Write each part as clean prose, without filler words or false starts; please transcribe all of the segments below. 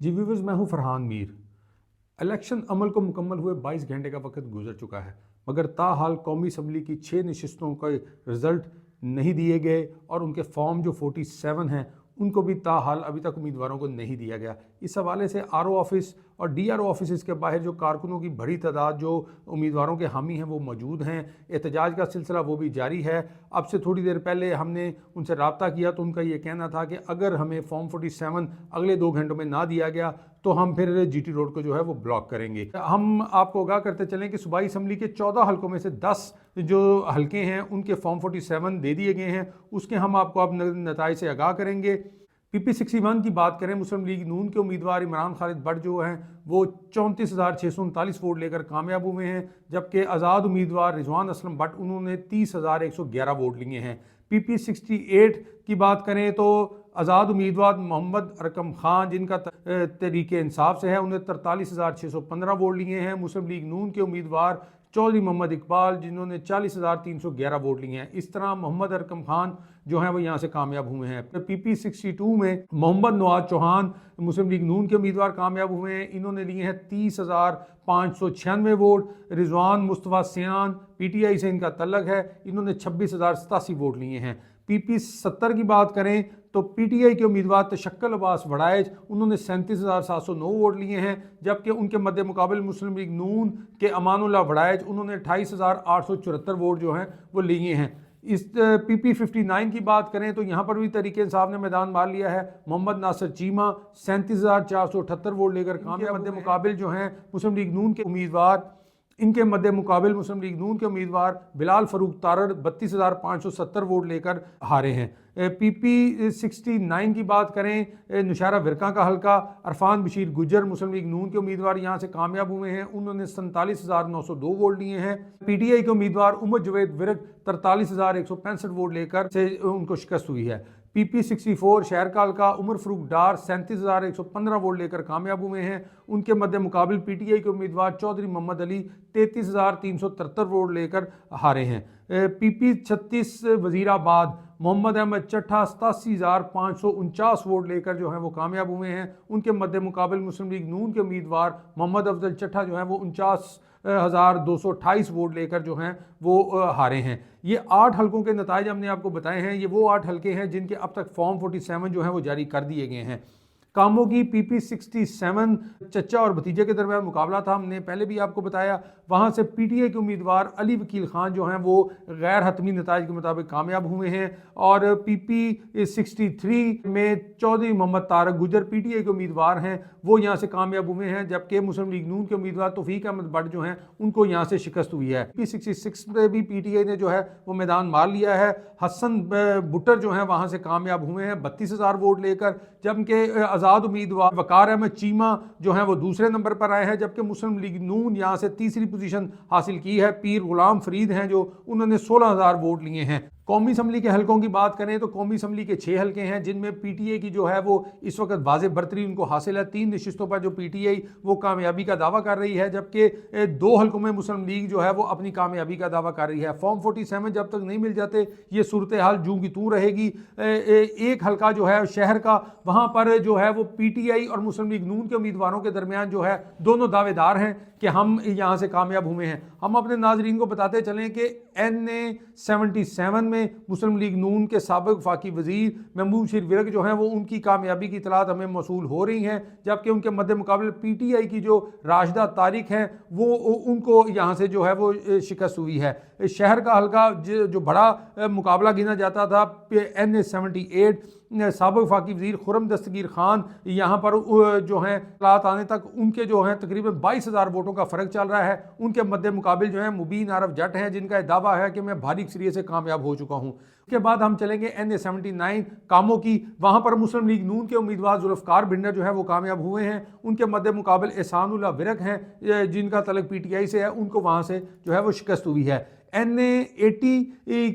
जी viewers, मैं हूं Farhan Mir. Election अमल को मुकम्मल हुए 22 घंटे का वक्त गुजर चुका है, मगर ताहाल कौमी असम्बली की 6 नशिस्तों का रिज़ल्ट नहीं दिए गए और उनके फॉर्म जो 47 हैं उनको भी ताहाल अभी तक उम्मीदवारों को नहीं दिया गया। इस हवाले से आर ओ ऑफिस और डी आर ओ ऑफिस के बाहर जो कारकुनों की बड़ी तादाद जो उम्मीदवारों के हामी हैं वो मौजूद हैं। एहतजाज का सिलसिला वो भी जारी है। अब से थोड़ी देर पहले हमने उनसे रब्ता किया तो उनका ये कहना था कि अगर हमें फॉर्म 47 अगले 2 घंटों में ना दिया गया तो हम फिर GT रोड को जो है वो ब्लॉक करेंगे। हम आपको आगाह करते चलें कि सूबाई असम्बली के 14 हलकों में से 10 जो हलके हैं उनके फॉर्म 47 दे दिए गए हैं। उसके हम आपको अब नताइज से आगाह करेंगे। PP61 की बात करें, मुस्लिम लीग नून के उम्मीदवार इमरान खालिद भट्ट जो हैं वो 34,639 वोट लेकर कामयाब हुए हैं, जबकि आज़ाद उम्मीदवार रिजवान असलम भट्ट उन्होंने 30,111 वोट लिए हैं। PP68 की बात करें तो आज़ाद उम्मीदवार मोहम्मद अरकम खान जिनका तरीके इंसाफ से है उन्हें 43,615 वोट लिए हैं। मुस्लिम लीग नून के उम्मीदवार चौधरी मोहम्मद इकबाल जिन्होंने 40,311 वोट लिए हैं। इस तरह मोहम्मद अरकम खान जो हैं वो यहाँ से कामयाब हुए हैं। PP62 में मोहम्मद नवाज चौहान मुस्लिम लीग नून के उम्मीदवार कामयाब हुए हैं। इन्होंने लिए हैं 30,596 वोट। रिजवान मुस्तफ़ा सियान PTI से इनका तल्लक है, इन्होंने 26,087 वोट लिए हैं। PP70 की बात करें तो PTI के उम्मीदवार तशक्कल अब्बास वड़ाइज उन्होंने 37,709 वोट लिए हैं, जबकि उनके मद्दे मुकाबल मुस्लिम लीग नून के अमानुल्लाह वड़ाइज उन्होंने 28,874 वोट जो हैं वो लिए हैं। इस PP59 की बात करें तो यहाँ पर भी तरीके इंसाफ ने मैदान मार लिया है। मोहम्मद नासिर चीमा 37,478 वोट लेकर कामयाब। मद्दे मुकाबिल जो हैं मुस्लिम लीग नून के उम्मीदवार इनके मद्दे मुकाबिल मुस्लिम लीग नून के उम्मीदवार बिलाल फरूक तारड़ 32,570 वोट लेकर हारे हैं। PP69 की बात करें, नुशारा विरका का हल्का, अरफान बशीर गुजर मुस्लिम लीग नून के उम्मीदवार यहाँ से कामयाब हुए हैं, उन्होंने 47,902 वोट लिए हैं। PTI के उम्मीदवार उमर जवेद विरक 43,165 वोट लेकर से उनको शिकस्त हुई है। PP64 शहर का हल्का उमर फरूक डार 37,115 वोट लेकर कामयाब हुए हैं। उनके मद्दे मुकाबिल PTI के उम्मीदवार चौधरी मोहम्मद अली 33,373 वोट लेकर हारे हैं। PP36 वजीराबाद मोहम्मद अहमद चट्ठा 87,549 वोट लेकर जो है वो कामयाब हुए हैं। उनके मद्दे मुकाबिल मुस्लिम लीग नून के उम्मीदवार मोहम्मद अफजल चट्ठा जो है वो 49,228 वोट लेकर जो हैं वो हारे हैं। ये 8 हलकों के नताइज हमने आपको बताए हैं। ये वो 8 हलके हैं जिनके अब तक फॉर्म 47 जो है वो जारी कर दिए गए हैं। कामों की PP67 चचा और भतीजे के दरमियान मुकाबला था, हमने पहले भी आपको बताया। वहाँ से PTI के उम्मीदवार अली वकील खान जो हैं वो गैर हतमी नताइज के मुताबिक कामयाब हुए हैं। और PP63 में चौधरी मोहम्मद तारक गुजर PTI के उम्मीदवार हैं, वो यहाँ से कामयाब हुए हैं, जबकि मुस्लिम लीग नून के उम्मीदवार तौफीक अहमद भट्ट जो हैं उनको यहाँ से शिकस्त हुई है। PP66 में भी PTI ने जो है वो मैदान मार लिया है। हसन बुटर जो हैं वहाँ से कामयाब हुए हैं 32,000 वोट लेकर, जबकि आज़ाद उम्मीदवार वकार अहमद चीमा जो हैं वो दूसरे नंबर पर आए हैं, जबकि मुस्लिम लीग नून यहाँ से तीसरी पोजीशन हासिल की है। पीर गुलाम फरीद हैं जो उन्होंने 16,000 वोट लिए हैं। कौमी असम्बली के हलकों की बात करें तो कौमी असम्बली के 6 हलके हैं जिनमें PTI की जो है वो इस वक्त वाज़ेह बरतरी उनको हासिल है। 3 नशिस्तों पर जो PTI वो कामयाबी का दावा कर रही है, जबकि 2 हलकों में मुस्लिम लीग जो है वो अपनी कामयाबी का दावा कर रही है। फॉर्म 47 जब तक नहीं मिल जाते ये सूरत हाल जूं की तूं रहेगी। एक हलका जो है शहर का, वहाँ पर जो है वो PTI और मुस्लिम लीग नून के उम्मीदवारों के दरमियान जो है दोनों दावेदार हैं कि हम यहाँ से कामयाब हुए हैं। हम अपने नाजरीन को बताते चलें कि NA77 में मुस्लिम लीग नून के साबिक वफाकी वजीर महबूब बशीर विरक जो हैं वो उनकी कामयाबी की इतलात हमें मौसूल हो रही हैं, जबकि उनके मद्दे मुकाबले PTI की जो राशिदा तारिक हैं वो उनको यहाँ से जो है वो शिकस्त हुई है। शहर का हल्का जो बड़ा मुकाबला गिना जाता था NA78 साबिक वफाकी वजीर खुर्रम दस्तगीर खान यहाँ पर जो हैं इतलात आने तक उनके जो हैं तकरीबन 22,000 वोटों का फ़र्क चल रहा है। उनके मद्दे मुकाबिल जो है मुबीन आरफ जट हैं जिनका दावा है कि मैं भारी अक्सरियत से कामयाब हो चुका हूँ। उसके बाद हम चलेंगे NA79 कामों की। वहाँ पर मुस्लिम लीग नून के उम्मीदवार जुल्फ़कार भिंडर जो है वो कामयाब हुए हैं। उनके मद्दे मुकाबिल एहसानुल्लाह विरक हैं जिनका तल्लुक PTI से है, उनको वहाँ से जो है वो शिकस्त हुई है। NA80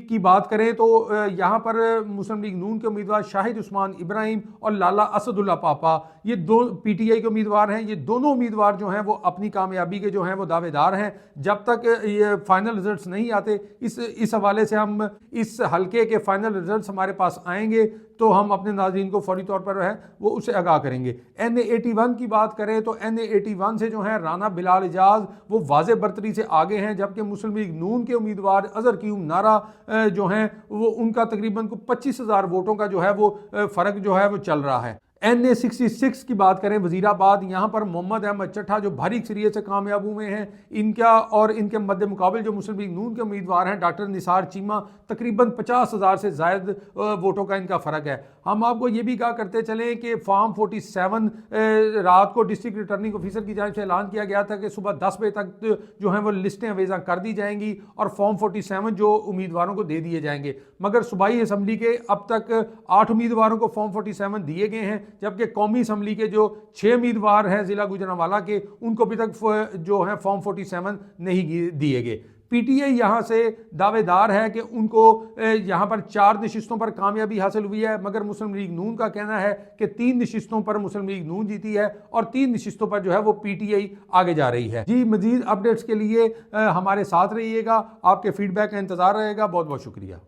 की बात करें तो यहाँ पर मुस्लिम लीग नून के उम्मीदवार शाहिद उस्मान इब्राहिम और लाला असदुल्ला पापा ये 2 PTI के उम्मीदवार हैं। ये दोनों उम्मीदवार जो हैं वो अपनी कामयाबी के जो हैं वो दावेदार हैं। जब तक ये फाइनल रिजल्ट्स नहीं आते, इस हवाले से हम इस हलके के फाइनल रिजल्ट्स हमारे पास आएंगे तो हम अपने नाज़रीन को फौरी तौर पर है वो उससे आगाह करेंगे। NA81 की बात करें तो NA81 से जो है राना बिलाल एजाज वो वाज़े बरतरी से आगे हैं, जबकि मुस्लिम लीग नून के उम्मीदवार अजहर कीम नारा जो हैं वो उनका तकरीबन 25,000 वोटों का जो है वो फ़र्क जो है वो चल रहा है। NA66 की बात करें वजीराबाद, यहाँ पर मोहम्मद अहमद चट्ठा जो भारी अक्सरियत से कामयाब हुए हैं, इनका और इनके मद्दे मुकाबले जो मुस्लिम लीग नून के उम्मीदवार हैं डॉक्टर निसार चीमा, तकरीबन 50,000 से ज़ायद वोटों का इनका फ़र्क है। हम आपको ये भी कहा करते चलें कि फॉर्म 47 रात को डिस्ट्रिक्ट रिटर्निंग ऑफिसर की जानिब से ऐलान किया गया था कि सुबह 10 बजे तक जो है वो लिस्टें अवेज़ा कर दी जाएंगी और फॉर्म 47 जो उम्मीदवारों को दे दिए जाएंगे, मगर सूबाई असम्बली के अब तक 8 उम्मीदवारों को फॉर्म 47 दिए गए हैं, जबकि कौमी असम्बली के जो 6 उम्मीदवार हैं ज़िला गुजरांवाला के, उनको अभी तक जो है फॉर्म 47 नहीं दिए गए। PTI यहाँ से दावेदार है कि उनको यहाँ पर 4 नशिस्तों पर कामयाबी हासिल हुई है, मगर मुस्लिम लीग नून का कहना है कि 3 नशिस्तों पर मुस्लिम लीग नून जीती है और 3 नशिस्तों पर जो है वो PTI आगे जा रही है। जी, मजीद अपडेट्स के लिए हमारे साथ रहिएगा, आपके फीडबैक का इंतज़ार रहेगा। बहुत बहुत शुक्रिया।